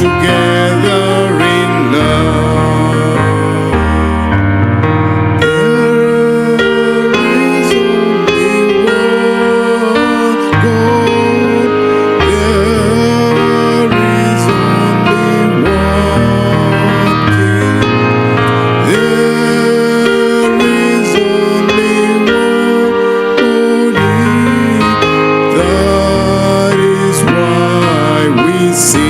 together in love. There is only one God. There is only one King. There is only one holy. That is why we sing.